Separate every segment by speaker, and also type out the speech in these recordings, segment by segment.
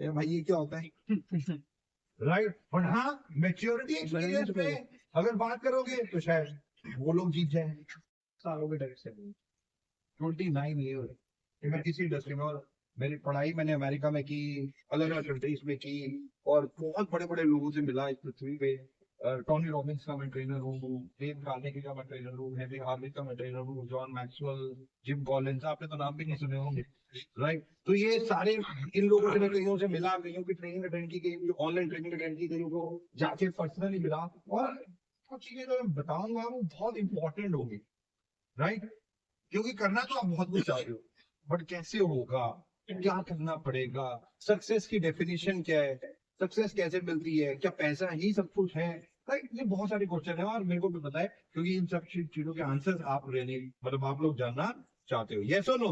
Speaker 1: भाई ये क्या होता है? राइट। और हाँ, मैच्योरिटी एक्सपीरियंस में अगर बात करोगे तो शायद वो लोग जीत जाए। सालों के डायरेक्ट सेलिंग 29 ईयर मैं किसी इंडस्ट्री में, और मेरी पढ़ाई मैंने अमेरिका में की, अलग अलग कंट्रीज में की, और बहुत बड़े बड़े लोगों से मिला इस पृथ्वी पे। टॉनी रॉबिन्स का मैं ट्रेनर हूँ, डेव कार्नेगी का मैं ट्रेनर हूँ, हेनरी हार्विक का मैं ट्रेनर हूँ, जॉन मैक्सवेल, जिम कॉलिंस, आपने तो नाम भी नहीं सुने होंगे। राइट। तो ये सारे इन लोगों से मैं कईयों से मिला, कईयों की ट्रेनिंग अटेंड की, कईयों की ऑनलाइन ट्रेनिंग अटेंड की, कईयों को जाके पर्सनली मिला, और कुछ चीजें जो मैं बताऊंगा वो बहुत इंपॉर्टेंट होगी। राइट। क्योंकि करना तो आप बहुत कुछ चाहते हो, बट कैसे होगा, क्या करना पड़ेगा, सक्सेस की डेफिनेशन क्या है, सक्सेस कैसे मिलती है, क्या पैसा ही सब कुछ है? राइट। ये बहुत सारे क्वेश्चन है, और मेरे को भी पता है, क्योंकि इन सब चीजों के आंसर आप रियली मतलब आप लोग जानना चाहते हो। यस और नो?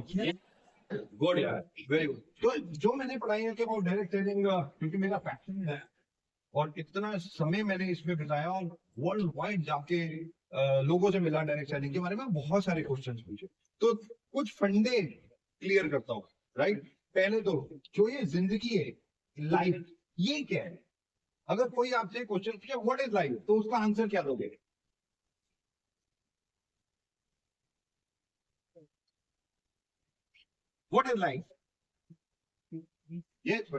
Speaker 1: गुड यार, वेरी गुड। तो जो मैंने पढ़ाई है कि वो डायरेक्ट सेलिंग, क्योंकि मेरा पैशन है, और इतना समय मैंने इसमें बिताया, और वर्ल्ड वाइड जाके लोगों से मिला, डायरेक्ट सेलिंग के बारे में बहुत सारे क्वेश्चन पूछे। तो कुछ फंडे क्लियर करता हूँ। राइट। पहले तो जो ये जिंदगी है, लाइफ, ये क्या है? अगर कोई आपसे क्वेश्चन पूछे व्हाट इज लाइफ, तो उसका आंसर क्या दोगे? What is life? Yes.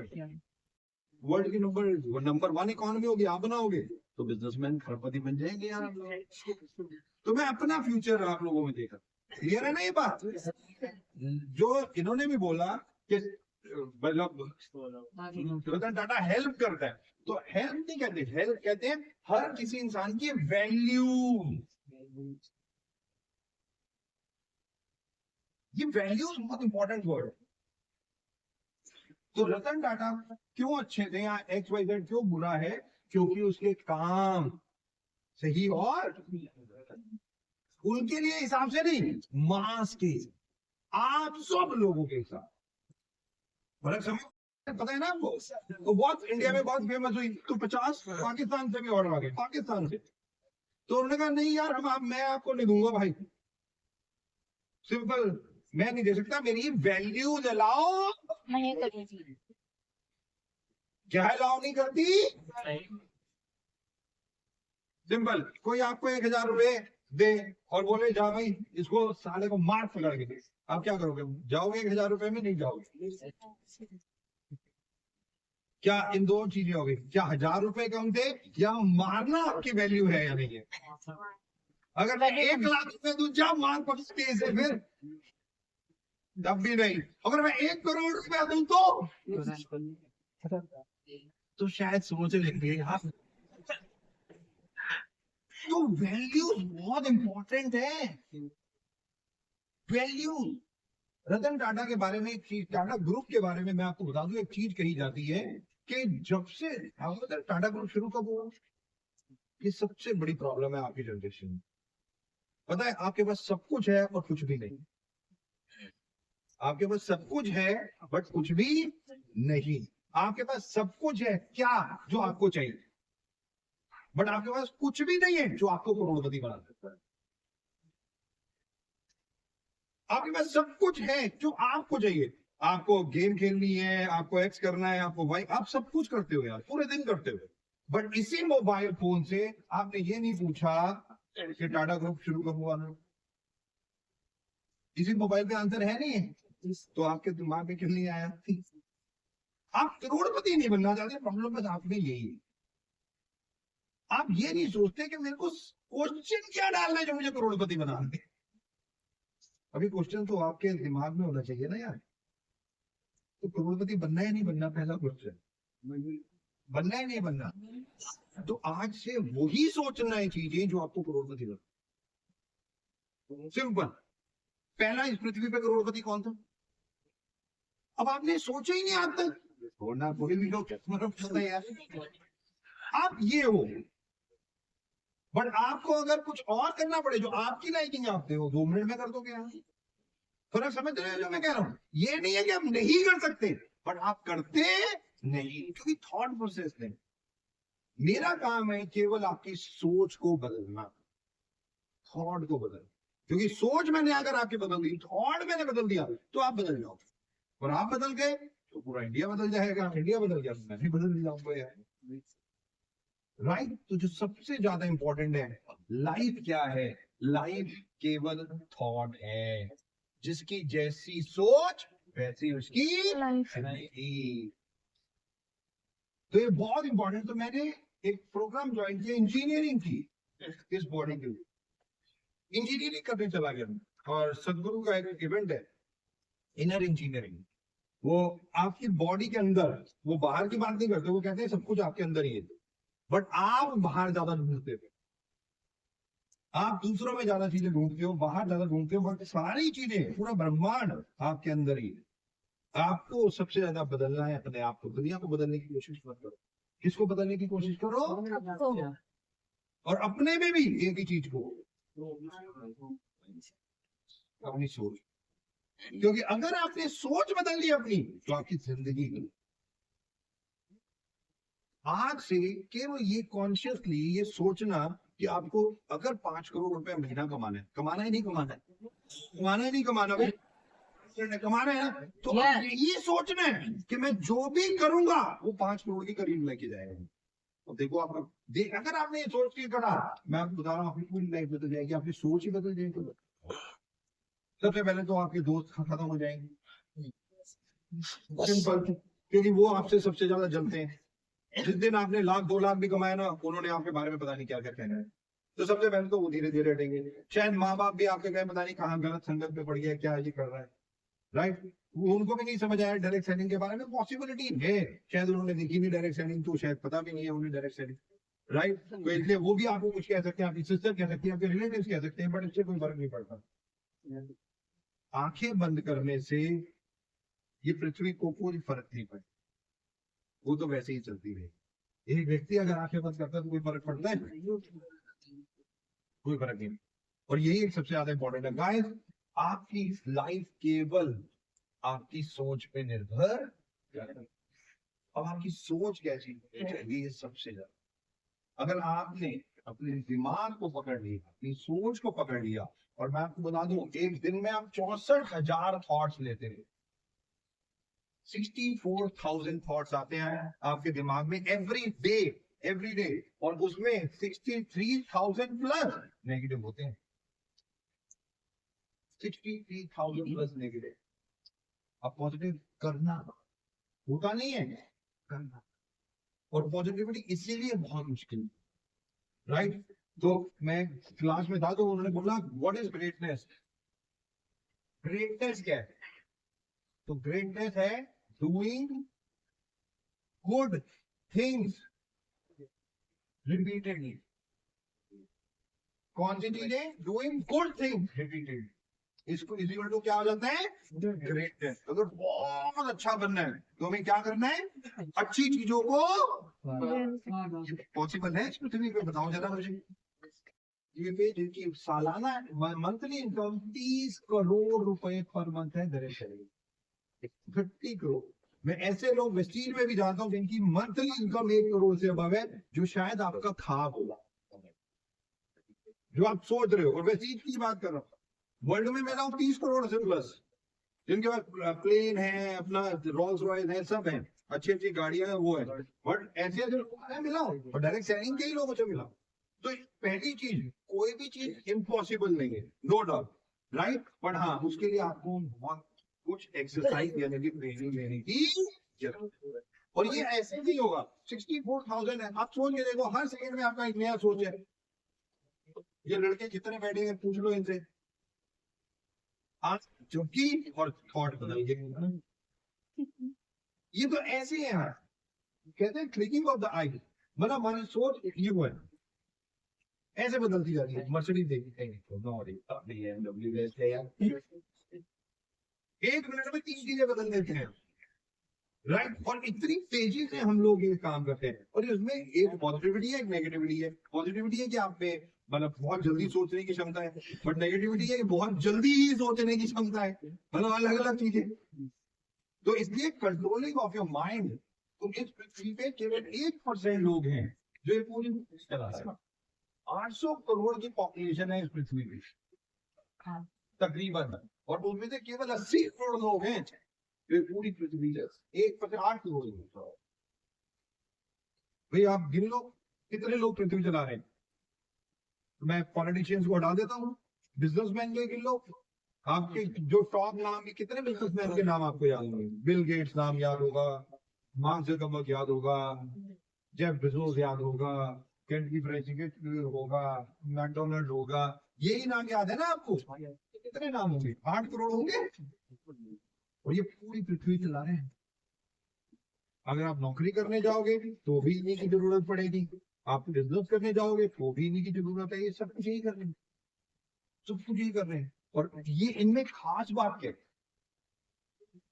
Speaker 1: World की नंबर नंबर 1 इकोनॉमी होगी, आप बनाओगे तो बिजनेसमैन खरपति बन जाएंगे यार आप लोग। तो मैं अपना फ्यूचर आप लोगों में देखा। क्लियर है ना ये बात? जो इन्होंने भी बोला कि मतलब रतन टाटा हेल्प करता है, तो हेल्प नहीं कहते, हेल्प कहते हैं हर किसी इंसान की वैल्यू। ये वैल्यूज बहुत इंपॉर्टेंट वर्ड है। तो रतन टाटा क्यों अच्छे थे या एक्स वाई जेड क्यों बुरा है? क्योंकि उसके काम सही और उनके लिए हिसाब से नहीं, मास के, आप सब लोगों के हिसाब। फर्क समझ, पता है ना आपको? तो बहुत इंडिया में बहुत फेमस हुई तो 50 पाकिस्तान से भी ऑर्डर आ गए, पाकिस्तान से। तो उन्होंने कहा नहीं यार, मैं आपको नहीं दूंगा भाई, सिंपल, मैं नहीं दे सकता, मेरी वैल्यूज अलाउ नहीं करती। क्या अलाउ नहीं करती? सिंपल। कोई आपको 1,000 रुपए दे और बोले जा भाई इसको साले को मार पकड़ के दे, आप क्या करोगे? जाओगे 1,000 रुपए में? नहीं जाओगे। क्या इन दो चीजें होगी? क्या 1,000 रुपए कम थे, या मारना आपकी वैल्यू है या नहीं है? अगर मैं 1,00,000 रुपए दूं, जा मार पकड़ के इसे, फिर तब भी नहीं। अगर मैं 1 करोड़ रुपया दूं तो शायद सोच लेंगे आप। तो वैल्यू बहुत इंपॉर्टेंट है। वैल्यू। रतन टाटा के बारे में एक चीज, टाटा ग्रुप के बारे में मैं आपको बता दूं, एक चीज कही जाती है कि जब से टाटा ग्रुप शुरू कब हुआ, ये सबसे बड़ी प्रॉब्लम है आपकी जनरेशन में। पता है, आपके पास सब कुछ है और कुछ भी नहीं। आपके पास सब कुछ है बट कुछ भी नहीं। आपके पास सब कुछ है क्या, जो आपको चाहिए, बट आपके पास कुछ भी नहीं है जो आपको करोड़पति बना सकता है। आपके पास सब कुछ है जो आपको चाहिए, आपको गेम खेलनी है, आपको एक्स करना है, आपको वाई, आप सब कुछ करते हो यार, पूरे दिन करते हो। बट इसी मोबाइल फोन से आपने ये नहीं पूछा कि टाटा ग्रुप शुरू कब हुआ ना। इसी मोबाइल पे आंसर है नहीं है, तो आपके दिमाग में क्यों नहीं आया? आप करोड़पति नहीं बनना चाहते, प्रॉब्लम बस आप में यही है। आप ये नहीं सोचते कि मेरे को क्वेश्चन क्या डालना है जो मुझे करोड़पति बना दे। अभी क्वेश्चन तो आपके दिमाग में होना चाहिए ना यार। तो करोड़पति बनना है नहीं बनना, पहला क्वेश्चन, बनना है नहीं बनना। तो आज से वही सोचना है चीजें जो आपको करोड़पति बना। सिंपल। पहला इस पृथ्वी पे करोड़पति कौन था? अब आपने सोचा ही नहीं आज तक, छोड़ना कोई भी लोग यार, आप ये हो। बट आपको अगर कुछ और करना पड़े जो आपकी लाइकिंग आपते हो, 2 मिनट में कर दोगे यार। फर्क समझ रहे हो जो मैं कह रहा हूं? ये नहीं है कि आप नहीं कर सकते, बट आप करते नहीं, क्योंकि थॉट प्रोसेस नहीं। मेरा काम है केवल आपकी सोच को बदलना, थॉट को बदलना। क्योंकि सोच मैंने अगर आपकी बदल दी, थॉट मैंने बदल दिया, तो आप बदल जाओगे। और आप बदल गए तो पूरा इंडिया बदल जाएगा। इंडिया बदल गया तो मैं भी बदल जाऊंगा यार, राइट। तो जो सबसे ज्यादा इंपॉर्टेंट है, लाइफ क्या है? लाइफ केवल थॉट है, जिसकी जैसी सोच वैसी उसकी लाइफ। तो ये बहुत इंपॉर्टेंट। तो मैंने एक प्रोग्राम ज्वाइन किया इंजीनियरिंग की, इस बॉडी के लिए इंजीनियरिंग करने चला गया। और सदगुरु का एक इवेंट है इनर इंजीनियरिंग। वो आपकी बॉडी के अंदर, वो बाहर की बात नहीं करते, वो कहते हैं सब कुछ आपके अंदर ही है, बट आप बाहर ज्यादा ढूंढते हो, आप दूसरों में ज्यादा चीजें ढूंढते हो, बाहर ज्यादा ढूंढते हो, बट सारी चीजें, पूरा ब्रह्मांड आपके अंदर ही है। आपको सबसे ज्यादा बदलना है अपने आप को। दुनिया को बदलने की कोशिश मत करो। किसको बदलने की कोशिश करो? और अपने में भी एक ही चीज को, अपनी सोच। क्योंकि अगर आपने सोच बदल ली अपनी, तो आपकी जिंदगी, आज से केवल ये कॉन्शियसली ये सोचना कि आपको अगर 5 करोड़ रुपए महीना कमाना है, कमाना ही नहीं कमाना है, कमाना ही नहीं कमाना भाई, कमाना है ना, तो ये सोचना है कि मैं जो भी करूंगा वो 5 करोड़ के करीब लेके जाएगा। अब देखो आपका, अगर आपने ये सोच के करा, मैं आपको बता रहा हूँ, आपकी पूरी लाइफ बदल जाएगी, आपकी सोच ही बदल जाएगी। सबसे पहले तो आपके दोस्त खत्म हो जाएंगे, सिंपल, क्योंकि वो आपसे सबसे ज्यादा जलते हैं। जिस दिन आपने 1,00,000-2,00,000 भी कमाया ना, उन्होंने आपके बारे में पता नहीं क्या क्या कहना है, तो सबसे पहले तो वो धीरे धीरे हटेंगे। शायद माँ बाप भी आपके कहे पता नहीं कहाँ गलत संगत पे पड़ गया, क्या ये कर रहा है, राइट। वो उनको भी नहीं समझ आया डायरेक्ट सेलिंग के बारे में, पॉसिबिलिटी है, शायद उन्होंने देखी नहीं डायरेक्ट सेलिंग, तो शायद पता भी नहीं है उन्हें डायरेक्ट सेलिंग, राइट। तो इसलिए वो भी आपको कुछ कह सकते हैं, आपकी सिस्टर कह सकती है, आपके रिलेटिव्स कह सकते हैं, बट इससे कोई फर्क नहीं पड़ता। आंखें बंद करने से ये पृथ्वी को कोई फर्क नहीं पड़ता, वो तो वैसे ही चलती रहेगी। एक व्यक्ति अगर आंखें बंद करता है तो कोई फर्क पड़ता है? कोई फर्क नहीं। और यही एक सबसे ज्यादा इंपॉर्टेंट है गाइस, आपकी लाइफ केवल आपकी सोच पे निर्भर करती है। अब आपकी सोच कैसी है, ये सबसे ज्यादा। अगर आपने अपने दिमाग को पकड़ लिया, अपनी सोच को पकड़ लिया, और मैं आपको बता दूं, एक दिन में आप 64,000 थॉट्स लेते हैं, 64,000 थॉट्स आते हैं आपके दिमाग में एवरी डे, और उसमें 63,000 प्लस नेगेटिव होते हैं, 63,000 प्लस नेगेटिव। अब पॉजिटिव करना होता नहीं है, करना। और पॉजिटिविटी इसीलिए बहुत मुश्किल, राइट। तो मैं क्लास में था, तो उन्होंने बोला व्हाट इज ग्रेटनेस, ग्रेटनेस क्या है? तो ग्रेटनेस है डूइंग गुड थिंग्स रिपीटेडली। कौन सी चीज है? Doing good things repeatedly. इसको इक्वल टू क्या हो जाता है? ग्रेटनेस। अगर बहुत अच्छा बनना है तो हमें क्या करना है? अच्छी चीजों को, पॉसिबल है इस पृथ्वी पे? बताओ जरा मुझे। ये पे जिनकी सालाना मंथली इनकम 30 करोड़ रुपए पर मंथ है, दर 30 करोड़। मैं ऐसे लोग वेस्टीज में भी जानता हूँ जिनकी मंथली इनकम 1 करोड़ से अबव है, जो शायद आपका ख्वाब होगा, जो आप सोच रहे हो। और वेस्टीज की बात कर रहा हूँ, वर्ल्ड में मैं 30 करोड़ से प्लस जिनके पास प्लेन है, अपना रोल्स रॉयस है, सब है, अच्छी अच्छी गाड़ियां हैं, वो है, बट ऐसे ऐसे लोग मिला, और डायरेक्ट सेलिंग के ही लोगों से मिला। तो पहली चीज, कोई भी चीज इम्पॉसिबल नहीं है, नो डाउट, राइट। बट हाँ, उसके लिए आपको बहुत कुछ एक्सरसाइज यानी कि ट्रेनिंग लेने की जरूरत है। और ये ऐसे नहीं होगा। 64,000 है, आप सोच के देखो, हर सेकंड में आपका एक नया सोच है। ये लड़के जितने बैठे हैं पूछ लो इनसे, आज जो की और थॉट बनाइए, ये तो ऐसे ही है, कहते हैं क्लिकिंग ऑफ द आई, मतलब हमारी सोच ये वो है, ऐसे बदलती जाती है। मर्सिडीज देखी, एक मिनट में 3 चीजें बदल देते हैं, राइट। और इतनी तेजी से हम लोग ये काम करते हैं। और इसमें एक पॉजिटिविटी है, एक नेगेटिविटी है। पॉजिटिविटी है कि आप पे मतलब बहुत जल्दी सोचने की क्षमता है, बट नेगेटिविटी है कि बहुत जल्दी ही सोचने की क्षमता है, मतलब अलग अलग चीजें। तो इसलिए कंट्रोलिंग ऑफ योर माइंड, तो इस पृथ्वी पे केवल 1% लोग हैं जो ये पूरी चला सकते हैं। 800 करोड़ की पॉपुलेशन है इस पृथ्वी पे तकरीबन, और उनमें से केवल 80 करोड़ लोग हैं ये पूरी पृथ्वी है 1/8 करोड़। भाई आप गिन लो कितने लोग पृथ्वी चला रहे हैं। मैं पॉलिटिशियंस को हटा देता हूँ, बिजनेसमैन के गिन लो। आपके जो टॉप नाम के कितने बिजनेसमैन के नाम आपको याद होंगे? बिल गेट्स नाम याद होगा, मार्क जकरबर्ग याद होगा, जेफ बेजोस याद होगा, केंटकी फ्राइड चिकन होगा, मैकडोनल्ड होगा। यही नाम याद है ना आपको? कितने नाम होंगे? 8 करोड़ होंगे। और ये पूरी पृथ्वी चला रहे हैं। अगर आप नौकरी करने जाओगे तो भी इन्हीं की जरूरत पड़ेगी, आप बिजनेस करने जाओगे तो भी इन्हीं की जरूरत है। ये सब कुछ यही कर रहे हैं, सब कुछ यही कर रहे हैं। और ये इनमें खास बात क्या है,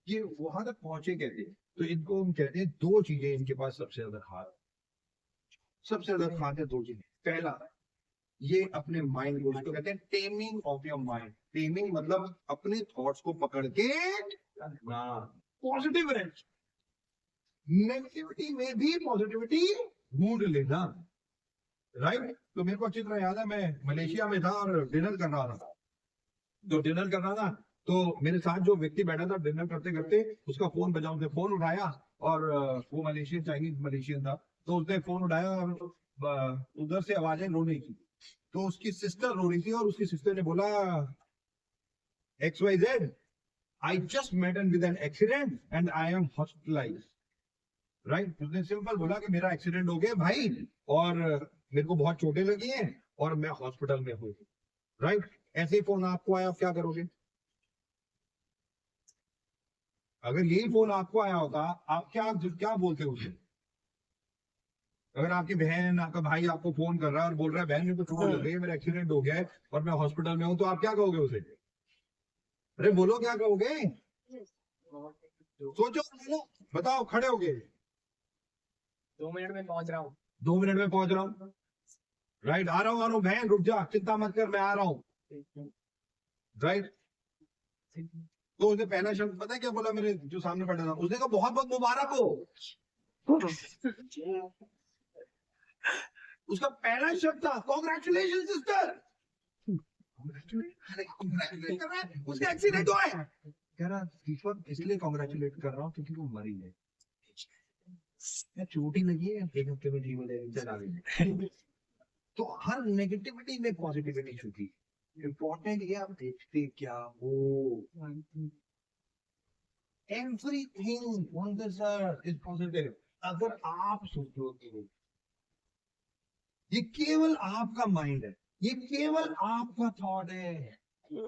Speaker 1: ये वहां तक पहुंचे कैसे? तो इनको हम कहते हैं दो चीजें इनके पास सबसे ज्यादा खास, सबसे ज्यादा खास है दो चीजें। पहला, ये अपने माइंड को, इसको कहते हैं taming of your mind. Taming मतलब अपने थॉट्स को पकड़ के पॉजिटिव रहना, नेगेटिविटी में भी पॉजिटिविटी ढूंढ लेना। राइट? तो मेरे को अच्छी तरह याद है, मैं मलेशिया में था और डिनर कर रहा था। तो डिनर कर रहा था तो मेरे साथ जो व्यक्ति बैठा था, डिनर करते करते उसका फोन बजा, उसने फोन उठाया और वो मलेशियन, चाइनीज मलेशियन था। तो उसने फोन उठाया और उधर से आवाजें रोने की। तो उसकी सिस्टर रो रही थी और उसकी सिस्टर ने बोला, XYZ, I just met with an accident and I am hospitalized. Right? उसने सिंपल बोला कि मेरा एक्सीडेंट हो गया भाई और मेरे को बहुत चोटें लगी हैं और मैं हॉस्पिटल में हूँ। राइट? ऐसे ही फोन आपको आया, आप क्या करोगे? अगर यही फोन आपको आया होता, आप क्या क्या बोलते हो उसे? अगर आपकी बहन, आपका भाई आपको फोन कर रहा है और बोल रहा है बहन मेरे को चोट लग गई है, मेरा एक्सीडेंट हो गया है और मैं हॉस्पिटल में हूँ, तो आप क्या कहोगे उसे? अरे बोलो, क्या कहोगे? सोचो, बोलो, बताओ, खड़े हो गए।
Speaker 2: 2 मिनट में पहुंच रहा हूँ।
Speaker 1: 2 मिनट में पहुंच रहा हूँ। राइट? आ रहा हूँ बहन, रुक जा, चिंता मत कर, मैं आ रहा हूँ। राइट? तो उसने पहला शब्द पता है क्या बोला? मेरे जो सामने बैठा था उसने कहा बहुत बहुत मुबारक हो। उसका पहला शब्द था कॉन्ग्रेचुलेशन सिस्टर। कॉन्ग्रेचुलेट कर रहा है, उसका एक्सीडेंट हुआ है। कह रहा दीपक इसलिए कॉन्ग्रेचुलेट कर रहा हूँ क्योंकि वो मरी है, चोटी लगी है, 1 हफ्ते में जीवन चला गई। तो हर नेगेटिविटी में पॉजिटिविटी छुपी। इम्पोर्टेंट ये आप देखते क्या हो। Everything on this earth is positive. अगर आप सोचोगे, ये केवल आपका माइंड है, ये केवल आपका थॉट है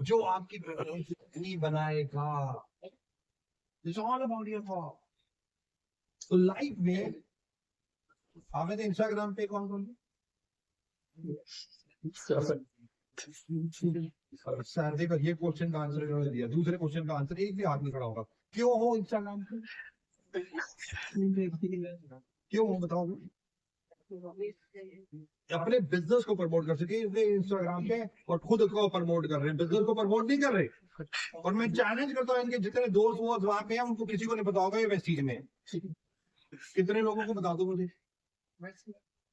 Speaker 1: जो आपकी प्रकृति बनाएगा। It's all about your thought. तो लाइफ में हमें तो इंस्टाग्राम पे कौन कौन सर देखो, ये क्वेश्चन का आंसर इन्होंने दिया, दूसरे क्वेश्चन का आंसर एक भी हाथ नहीं खड़ा होगा। क्यों हो इंस्टाग्राम पे? क्यों हो बताओ? अपने बिजनेस को प्रमोट कर सके इसलिए इंस्टाग्राम पे, और खुद को प्रमोट कर रहे हैं, बिजनेस को प्रमोट नहीं कर रहे। और मैं चैलेंज करता हूँ, इनके जितने दोस्त वो वहां पे हैं उनको किसी को नहीं पता होगा ये वेस्टीज में। कितने लोगों को बता दो मुझे?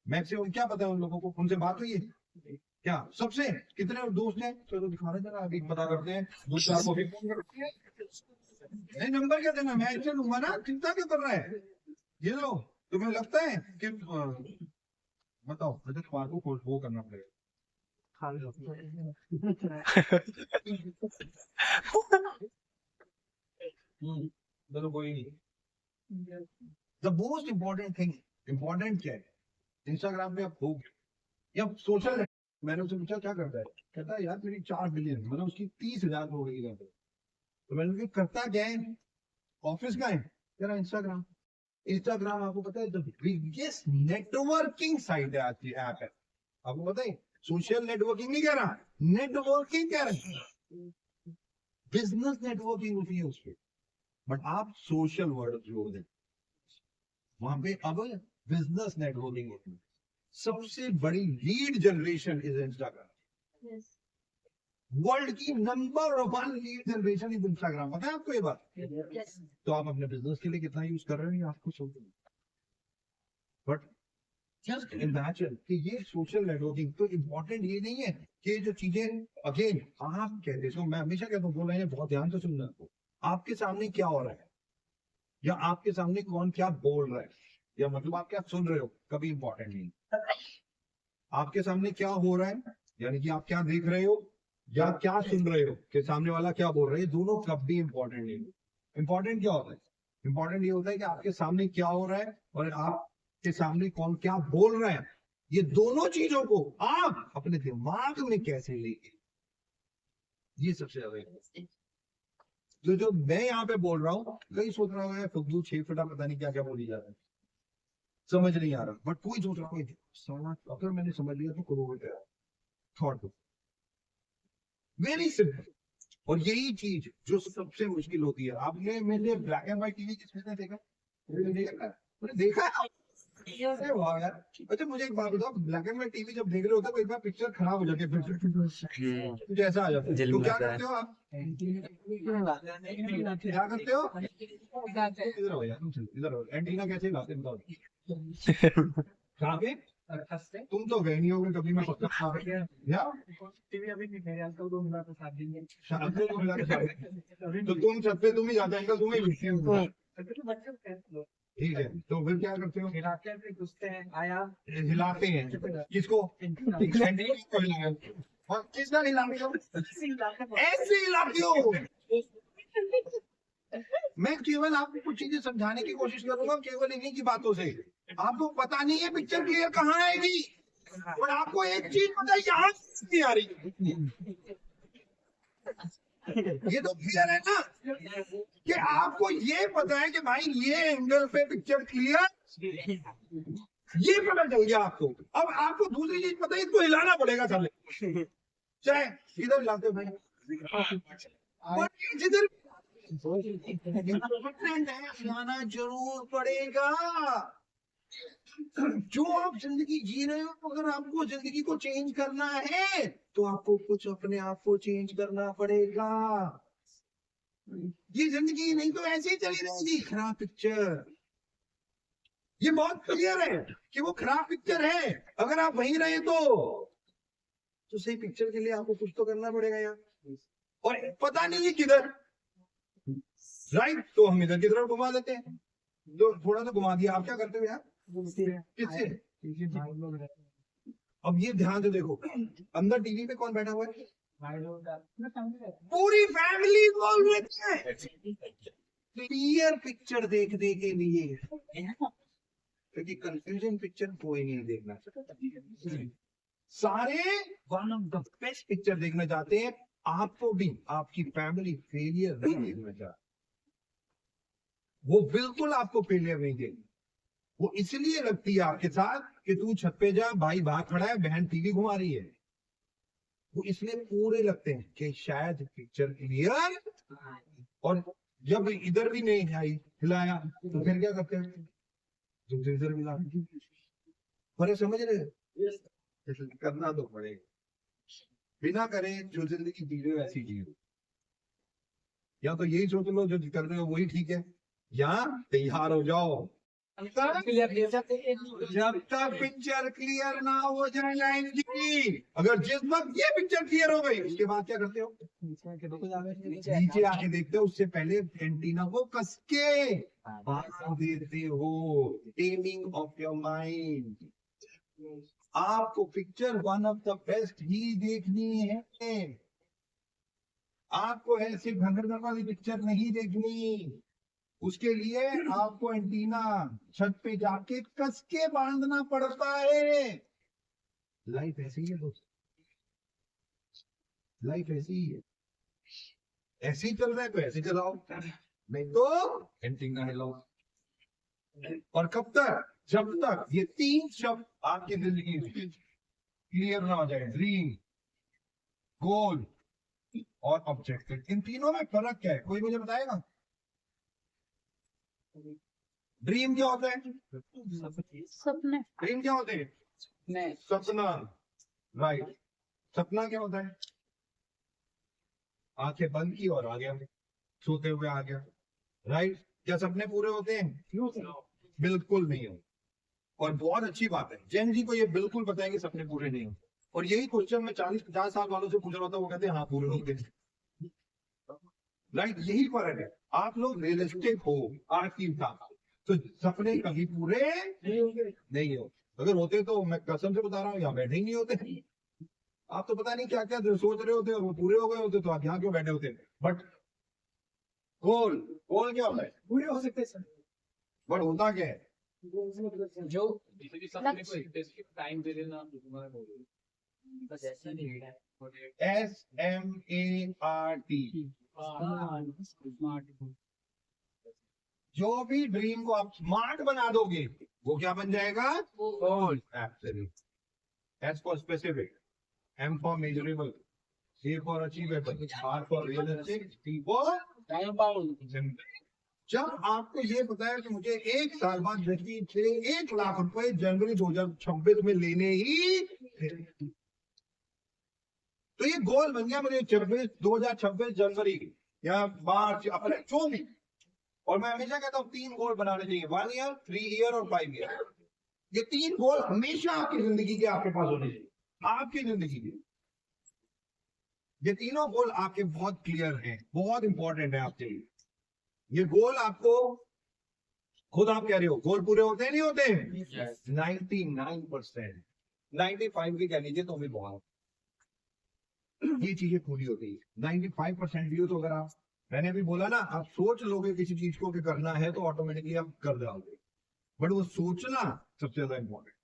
Speaker 1: मैक्सिमम क्या पता है उन लोगों को? उनसे बात हुई है क्या? सबसे कितने दोस्त हैं? चलो दिखा रहे जरा, अभी पता करते हैं। दो चार को भी फोन करते हैं। नहीं, नंबर क्या देना, मैं चलूंगा ना, चिंता क्यों कर रहा है? ये लो, तुम्हें लगता है कि बताओ, मुझे तुम्हारे को वो करना पड़ेगा। चलो कोई नहीं। The most important thing, important क्या है? इंस्टाग्राम पे आप हो या सोशल, मैंने उससे पूछा क्या करता है, कहता है यार मेरी 4 बिलियन, मतलब उसकी 30,000 हो गई। तो मैंने कहा करता क्या है, ऑफिस का है? कह रहा इंस्टाग्राम। इंस्टाग्राम आपको पता है द बिगेस्ट नेटवर्किंग साइट है आज की ऐप है। आपको पता है, सोशल नेटवर्किंग नहीं कह रहा, नेटवर्किंग कह रहा है। बिजनेस नेटवर्किंग होती है उसपे, बट आप सोशल वर्ड जोड़ दें वहां पे, अब बिजनेस नेटवर्किंग होती है। सबसे बड़ी lead generation is Instagram. World की number 1 lead generation is Instagram. पता है आपको ये बात? तो आप अपने बिजनेस के लिए कितना यूज कर रहे हैं आपको सोचो। बट जस्ट इमेजिन कि ये सोशल नेटवर्किंग, तो इम्पोर्टेंट ये नहीं है कि जो चीजें, अगेन आप कहते हो, मैं हमेशा कहता हूँ, बोल रहे हैं बहुत ध्यान से सुनना, आपके सामने क्या हो रहा है, या आपके सामने कौन क्या बोल रहा है, या मतलब आप क्या सुन रहे हो, कभी इंपॉर्टेंट नहीं। आपके सामने क्या हो रहा है, यानी कि आप क्या देख रहे हो या क्या सुन रहे हो कि सामने वाला क्या बोल रहा है, ये दोनों कभी इंपॉर्टेंट नहीं। इंपॉर्टेंट क्या होता है? इंपॉर्टेंट ये होता है कि आपके सामने क्या हो रहा है और आपके सामने कौन क्या बोल रहा है। ये दोनों चीजों को आप अपने दिमाग में कैसे लेंगे, ये सबसे ज्यादा। तो जो मैं यहाँ पे बोल रहा हूँ, कई सोच रहा हूँ फुद्दू 6 फुटा पता नहीं क्या क्या बोली जा रहा है, समझ नहीं आ रहा, बट कोई सोच रहा है अगर मैंने समझ लिया तो करोड़ रुपया थॉट। Very simple. और यही चीज जो सबसे मुश्किल होती है, आपने मैंने ब्लैक एंड व्हाइट टीवी किसने देखा? मैंने देखा है। अरे वाह यार। अच्छा मुझे एक बात बताओ, ब्लैक एंड व्हाइट टीवी जब देख रहे होते हो, एक बार पिक्चर खराब हो जाती है, कुछ ऐसा आ जाता है, तो क्या करते हो आप? क्या करते हो? इधर हो यार, इधर हो। एंटीना कैसे लाते हैं बताओ। कहाँ पे? तुम तो गए नहीं होगे कभी, मैं पक्का। या
Speaker 2: टीवी अभी नहीं मेरे अंकल को मिला तो 7 दिन में
Speaker 1: शादी को मिला तो तुम छत पे तुम ही जाते हैं, तुम्हें मिलते हो। ठीक है, तो फिर क्या करते हो?
Speaker 2: हिलाते हैं, फिर घुसते हैं, आया
Speaker 1: हिलाते हैं किसको?
Speaker 2: एंटीना
Speaker 1: को हिलाते हो। और किसका हिलाते हो? ऐसे हिलाते हो। मैं केवल आपको कुछ चीजें समझाने की कोशिश करूंगा, केवल इन्हीं की बातों से। आपको पता नहीं है पिक्चर क्लियर कहाँ आएगी, और आपको एक चीज पता है यहाँ नहीं आ रही। ये तो क्लियर है ना कि आपको ये पता है कि भाई ये एंगल पे पिक्चर क्लियर, ये पता चल गया आपको। अब आपको दूसरी चीज पता है, इसको हिलाना पड़ेगा साले, चाहे इधर हिलाते हो भाई, जिधर हिलाना जरूर पड़ेगा। जो आप जिंदगी जी रहे हो, अगर आपको जिंदगी को चेंज करना है तो आपको कुछ अपने आप को चेंज करना पड़ेगा। ये जिंदगी नहीं तो ऐसे ही चली रहेगी खराब पिक्चर। ये बहुत क्लियर है कि वो खराब पिक्चर है। अगर आप वहीं रहे तो सही पिक्चर के लिए आपको कुछ तो करना पड़ेगा यार, और पता नहीं है किधर। राइट, तो हम इधर की तरफ घुमा देते हैं, जो थोड़ा सा घुमा दिया। आप क्या करते हो यार? किससे? अब ये ध्यान से देखो, अंदर टीवी पे कौन बैठा हुआ है? पूरी फैमिली इन्वॉल्व रहती है क्लियर पिक्चर देखने के लिए, क्योंकि कंफ्यूजन पिक्चर कोई नहीं देखना। सारे one of the best picture देखना चाहते हैं, आपको भी आपकी फैमिली फेलियर नहीं देखना चाहती। वो बिल्कुल आपको फेलियर नहीं देगी। वो इसलिए लगती है आपके साथ कि तू छत पे जा, भाई बाहर खड़ा है, बहन टीवी घुमा रही है। वो इसलिए पूरे लगते हैं कि शायद पिक्चर क्लियर, और जब इधर भी नहीं आई हिलाया तो फिर क्या करते हैं? इधर मिला। पर समझ रहे हो? करना तो पड़ेगा, बिना करे जो जिंदगी जी रहे हो ऐसी जियो। या तो यही सोच लो जो कर रहे हो वही ठीक है, या तैयार हो जाओ जब तक पिक्चर क्लियर ना हो जाए लाइन की। अगर जिस वक्त ये पिक्चर क्लियर हो गई, उसके बाद क्या करते हो? नीचे आके देखते हो, उससे पहले एंटीना को कस के बांध देते हो। Taming of your mind. आपको picture one of the best ही देखनी है, आपको ऐसे भंगड़ वाली पिक्चर नहीं देखनी। उसके लिए आपको एंटीना छत पे जाके कस के बांधना पड़ता है। लाइफ ऐसी ही है दोस्त, लाइफ ऐसी ही है। ऐसे ही चल रहा है तो ऐसे चलाओ, नहीं तो एंटीना हिलाओ। और कब तक? जब तक ये 3 शब्द आपकी जिंदगी में क्लियर ना हो जाए, ड्रीम, गोल और ऑब्जेक्टिव। इन तीनों में फर्क क्या है, कोई मुझे बताएगा? ड्रीम क्या होता है?
Speaker 3: सपने।
Speaker 1: ड्रीम क्या होते हैं? सपना। राइट। सपना क्या होता है? आंखें बंद की और आ गया, सोते हुए आ गया। राइट। क्या सपने पूरे होते हैं? बिल्कुल नहीं हो। और बहुत अच्छी बात है, जैन जी को ये बिल्कुल पता है कि सपने पूरे नहीं होते। और यही क्वेश्चन मैं 40-50 साल वालों से पूछ रहा था, वो कहते हैं हाँ पूरे होते हैं। राइट, यही फर्क है। आप लोग रियलिस्टिक हो आज की हिसाब से, तो सपने कभी पूरे नहीं हो। अगर होते तो मैं कसम से बता रहा हूँ यहाँ बैठे ही नहीं होते। आप तो पता नहीं क्या क्या सोच रहे होते और वो पूरे हो गए होते, तो आप यहाँ क्यों बैठे होते। बट गोल, गोल क्या होता है,
Speaker 2: पूरे हो सकते हैं सर।
Speaker 1: बट होता क्या है,
Speaker 2: जो सपने को एक स्पेसिफिक टाइम दे देना, बस ऐसा नहीं है।
Speaker 1: SMART।
Speaker 2: स्मार्ट
Speaker 1: जो भी ड्रीम को आप स्मार्ट बना दोगे वो क्या बन जाएगा, goal. Absolute. S for specific, M for measurable, A for achievable, R for realistic, T for
Speaker 2: time bound.
Speaker 1: Simple. जब आपको ये पता है कि मुझे 1 साल बाद व्यक्ति से 1 लाख रुपए जनवरी 2026 में लेने ही थे, तो ये गोल बन गया मेरे 2026 जनवरी या मार्च अप्रैल जो भी। और मैं हमेशा कहता हूँ 3 गोल बनाने चाहिए, 1 ईयर, 3 ईयर और 5 ईयर। ये 3 गोल हमेशा आपकी जिंदगी के आपके पास होने चाहिए, आपकी जिंदगी के। ये तीनों गोल आपके बहुत क्लियर हैं, बहुत इंपॉर्टेंट है आपके लिए। ये गोल आपको खुद आप कह रहे हो गोल पूरे होते हैं नहीं होते हैं? 99%, 95 की कह लीजिए तो भी बहुत, ये चीजें पूरी होती है। 95% भी हो तो अगर आप, मैंने भी बोला ना, आप सोच लोगे किसी चीज को कि करना है तो ऑटोमेटिकली आप कर जाओगे, बट वो सोचना सबसे ज्यादा इंपॉर्टेंट।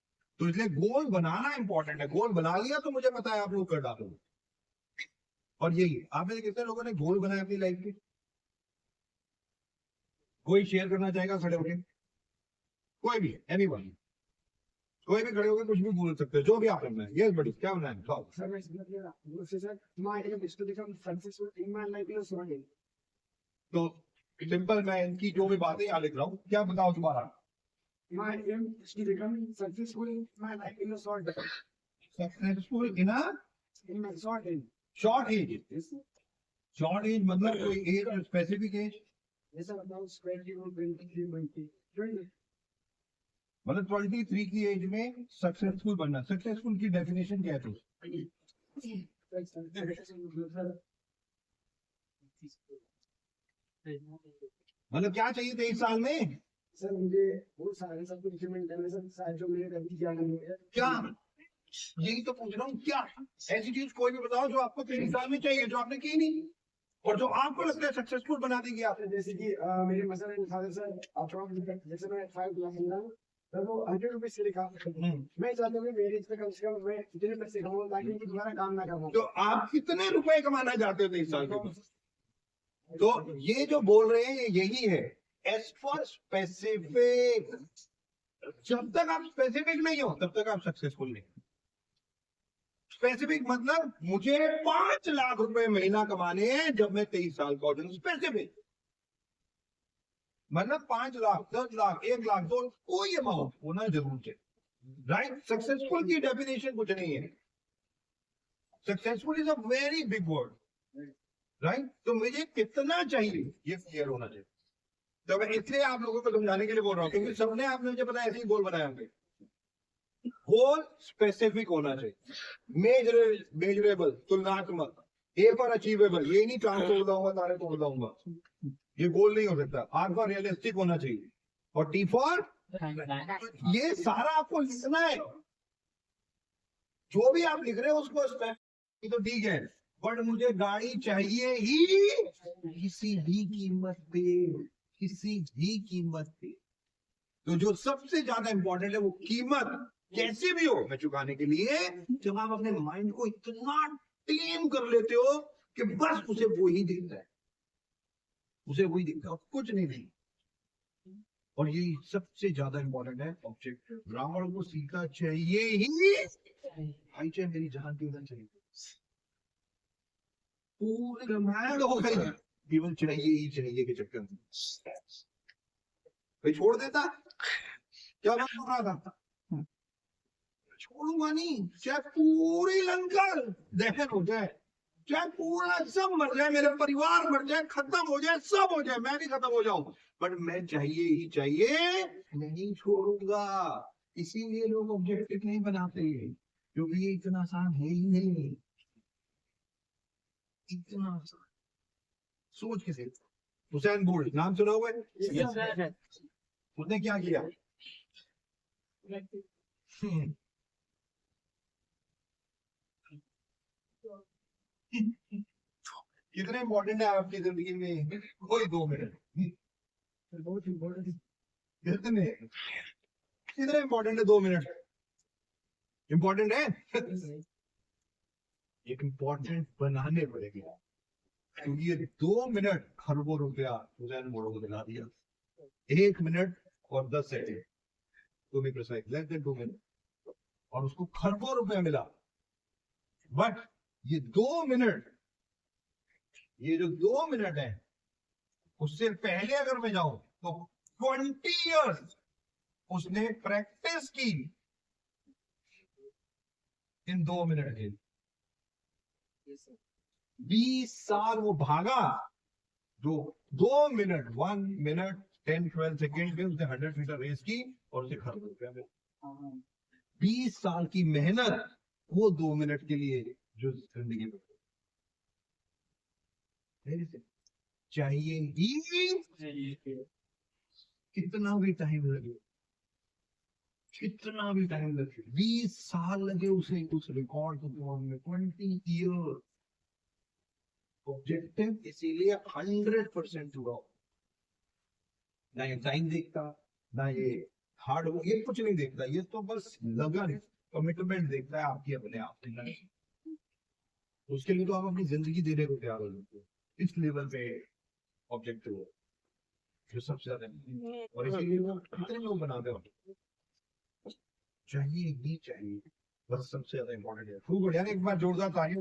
Speaker 1: तो इसलिए गोल बनाना इंपॉर्टेंट है। गोल बना लिया तो मुझे पता है आप लोग कर डालोगे। और यही आप में से कितने लोगों ने गोल बनाया अपनी लाइफ में? कोई शेयर करना चाहेगा खड़े होके? कोई भी, एनीवन, कोई भी खड़े होकर कुछ भी बोल सकते हैं, जो भी आप करना है। यस बड़ी, क्या बनाना है बताओ।
Speaker 2: My aim is to become successful in my life in a short time.
Speaker 1: तो सिंपल, मैं इनकी जो भी बातें यहाँ लिख रहा हूँ, क्या बताओ तुम्हारा?
Speaker 2: My aim is to become successful in my life in a short time.
Speaker 1: Successful in a
Speaker 2: In my short time.
Speaker 1: Short age.
Speaker 2: Yes.
Speaker 1: Short age मतलब कोई एज और specific age,
Speaker 2: Yes, sir. About 21, 23, 20. 20.
Speaker 1: मतलब 23 की as में successful बनना। Successful की definition क्या है?
Speaker 2: Right, sir.
Speaker 1: मतलब क्या चाहिए 23 साल में?
Speaker 2: सर मुझे बहुत सारे सब कुछ अचीवमेंट करने सर, सारे जो मेरे कभी क्या नहीं है
Speaker 1: क्या, यही तो पूछ रहा हूँ। क्या ऐसी चीज कोई भी बताओ जो आपको 23 साल में चाहिए, जो आपने की नहीं और जो आपको लगता है सक्सेसफुल बना देगी आप।
Speaker 2: जैसे कि मेरे मसल फादर सर आप जैसे मैं 5 क्लास में था तब वो 100 रुपीज से लिखा। मैं चाहता हूँ मेरे इस पे कम से कम मैं इतने पैसे कमाऊँ ताकि उनको दोबारा काम ना करना।
Speaker 1: तो आप कितने रुपए कमाना चाहते हो 23 साल के बाद? तो ये जो बोल रहे हैं ये यही है, एस फॉर स्पेसिफिक। जब तक आप स्पेसिफिक नहीं हो तब तक आप सक्सेसफुल नहीं। स्पेसिफिक मतलब मुझे 5 लाख रुपए महीना कमाने हैं जब मैं 23 साल का हो जाऊं। स्पेसिफिक मतलब 5 लाख, 10 लाख, 1 लाख, 2, कोई अमाउंट होना जरूर चाहिए। राइट, सक्सेसफुल की डेफिनेशन कुछ नहीं है। Successful is a very big word, right. तो मुझे कितना चाहिए ये क्लियर होना चाहिए। तो मैं इसलिए आप लोगों को समझाने के लिए बोल रहा हूँ, क्योंकि सबने, आपने मुझे पता है ऐसे ही गोल बनाए होंगे। गोल स्पेसिफिक होना चाहिए, मेजरेबल, तुलनात्मक, ए फॉर अचीवेबल, ये नहीं चांद तोड़ दूंगा तारे तोड़ दूंगा, ये गोल नहीं हो सकता। आर फॉर रियलिस्टिक होना चाहिए और टी फॉर, ये सारा आपको लिखना है। जो भी आप लिख रहे हो उसको तो ठीक है, बट मुझे गाड़ी चाहिए ही किसी भी कीमत पे, किसी भी कीमत पे। तो जो सबसे ज्यादा इंपॉर्टेंट है वो कीमत कैसे भी हो मैं चुकाने के लिए, जब आप अपने माइंड को इतना टीम कर लेते हो कि बस उसे वो ही दिखता है, उसे वही दिखता है, कुछ नहीं दिखता। और ये सबसे ज्यादा इंपॉर्टेंट है ऑब्जेक्ट। रावण को सीता चाहिए ही, भाई चाहे मेरी जान क्यों ना चाहिए, पूरे ब्रह्मांड हो गई केवल चाहिए ही चाहिए के चक्कर में। भाई छोड़ देता, क्या बात कर रहा था, छोड़ूंगा नहीं, चाहे पूरी लंका दहन हो जाए, चाहे पूरा सब मर जाए, मेरे परिवार मर जाए, खत्म हो जाए, सब हो जाए, मैं भी खत्म हो जाऊं, पर मैं चाहिए ही चाहिए, नहीं छोड़ूंगा। इसीलिए लोग ऑब्जेक्टिव नहीं बनाते, क्योंकि ये इतना आसान है ही नहीं, इतना आसान। सोच के से हुसैन बोल्ट नाम सुना हुआ है? उसने क्या किया? हम्म, कितने इम्पोर्टेंट है आपकी जिंदगी में कोई 2 मिनट?
Speaker 2: बहुत इम्पोर्टेंट
Speaker 1: कितने कितने इम्पोर्टेंट है 2 मिनट? इम्पोर्टेंट है? एक इम्पोर्टेंट बनाने पड़ेगा, क्योंकि ये 2 मिनट खरबों रुपया हुसैन बोल्ट को दिला दिया। 1 मिनट और 10 second, to be precise, less than 2 minute, और उसको खरबों रुपया मिला। बट ये 2 मिनट, ये जो 2 मिनट है, उससे पहले अगर मैं जाऊं तो 20 इयर्स उसने प्रैक्टिस की इन 2 मिनट के। 20 साल वो भागा, जो 2 मिनट 1 मिनट 10-12 सेकेंड में उसने 100 मीटर रेस की और उसे खरबों रुपया मिला। 20 साल की मेहनत वो 2 मिनट के लिए जो जिंदगी में चाहिए ही, कितना भी टाइम लगे, कितना भी टाइम लगे, 20 साल लगे उसे उस रिकॉर्ड को तोड़ने में, 20 ईयर। ऑब्जेक्टिव इसीलिए 100% हुआ, ना ये टाइम देखता, ना ये हार्ड वर्क, ये कुछ नहीं देखता, ये तो बस लगन, कमिटमेंट देखता है आपकी अपने आप से। उसके लिए तो आप अपनी जिंदगी देने को तैयार हो जाते हो, इस लेवल पे ऑब्जेक्टिव हो जो सबसे ज्यादा, और इसीलिए वो कितने लोग बनाते हो, चाहिए ही चाहिए, बस सबसे ज्यादा इम्पोर्टेंट है। खूब बढ़िया, एक बार जोरदार ताली।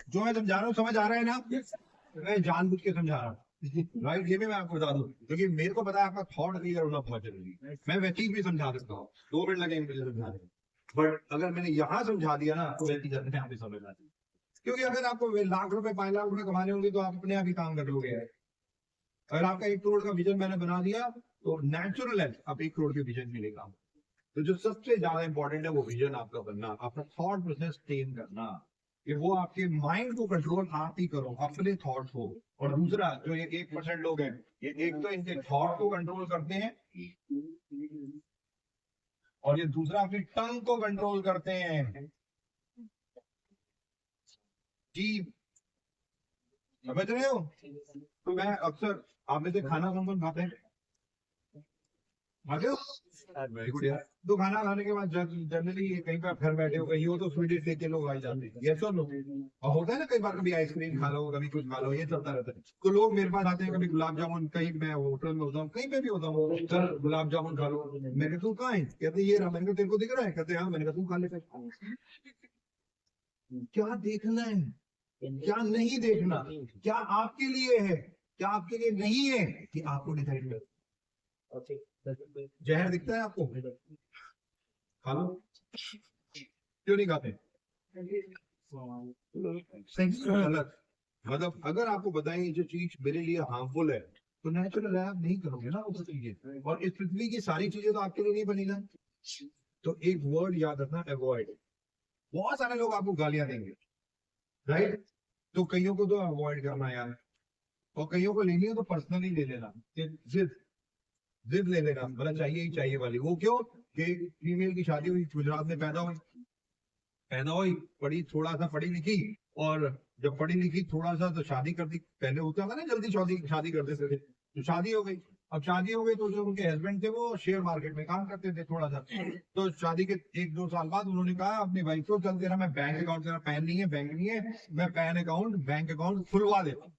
Speaker 1: जो मैं समझा रहा हूँ समझ आ रहा है ना? मैं जानबूझ के समझा रहा हूँ, राइट? ये भी मैं आपको बता दूं, क्योंकि मेरे को पता है आपका थॉट क्लियर होना बहुत जरूरी है। मैं वैसे ही भी समझा सकता हूँ, 2 मिनट लगेंगे मुझे समझाने में, बट अगर मैंने यहाँ समझा दिया ना तो वैसे ही आप भी समझ आती। क्योंकि अगर आपको लाख रुपए 5 लाख रुपए कमाने होंगे तो आप अपने आप ही काम कर लोगे। अगर आपका 1 करोड़ का विजन मैंने बना दिया तो नेचुरल है आप 1 करोड़ के विजन मिलेगा। तो जो सबसे ज्यादा इंपॉर्टेंट है वो विजन आपका बनना, अपना थॉट प्रोसेस ट्रेन करना, कि वो आपके माइंड को कंट्रोल आप ही करो, अपने थॉट को। और दूसरा, जो ये 1% लोग हैं, ये एक तो इनके थॉट को कंट्रोल करते हैं, और ये दूसरा अपनी टंग को कंट्रोल करते हैं। जी समझ रहे हो? तो मैं अक्सर, आप में से खाना कौन खाते हैं? खाते हो? वेरी गुड यार। तो खाना खाने के बाद जनरली कहीं पर घर बैठे हो, कहीं हो तो स्वीट लेके लोग आ जाते हैं, ये सब लोग। और होता है ना कई बार, कभी आइसक्रीम खा लो, कभी कुछ खा लो, ये चलता रहता है। तो लोग मेरे पास आते हैं, कभी गुलाब जामुन, कहीं मैं होटल में होता हूँ, कहीं पे भी होता हूँ, सर गुलाब जामुन खा लो। मैंने तू कहाँ है? कहते ये रहा। मैंने कहा तेरे को दिख रहा है? कहते हाँ। मैंने कहा तू खा ले। क्या देखना है, क्या नहीं देखना, क्या आपके लिए है, क्या आपके लिए नहीं है, कि आपको डिसाइड कर। जहर दिखता है आपको, खा लो। क्यों नहीं खाते? सही गलत, मतलब अगर आपको बताएं जो चीज मेरे लिए हार्मफुल है तो नेचुरल है, आप नहीं करोगे ना वो चीजें। और इस पृथ्वी की सारी चीजें तो आपके लिए नहीं बनी ना। तो एक वर्ड याद रखना, अवॉइड। बहुत सारे लोग आपको गालियां देंगे, राइट? तो कईयों को तो अवॉइड करना यार, और कईयों को लेनी है तो पर्सनली ले लेना, जिद ले लेना, मतलब चाहिए ही चाहिए वाली। वो क्यों? कि फीमेल की शादी हुई, गुजरात में पैदा हुई, पढ़ी, थोड़ा सा पढ़ी लिखी, और जब पढ़ी लिखी थोड़ा सा तो शादी कर दी। पहले होता था ना जल्दी शादी कर देते थे, तो शादी हो गई। अब शादी हो गई तो जो उनके हस्बैंड थे वो शेयर मार्केट में काम करते थे थोड़ा सा। तो शादी के 1-2 साल बाद उन्होंने कहा अपनी वाइफ को, चल तेरा मैं बैंक अकाउंट, तेरा पैन नहीं है, बैंक नहीं है, मैं बैंक अकाउंट खुलवा देता हूँ,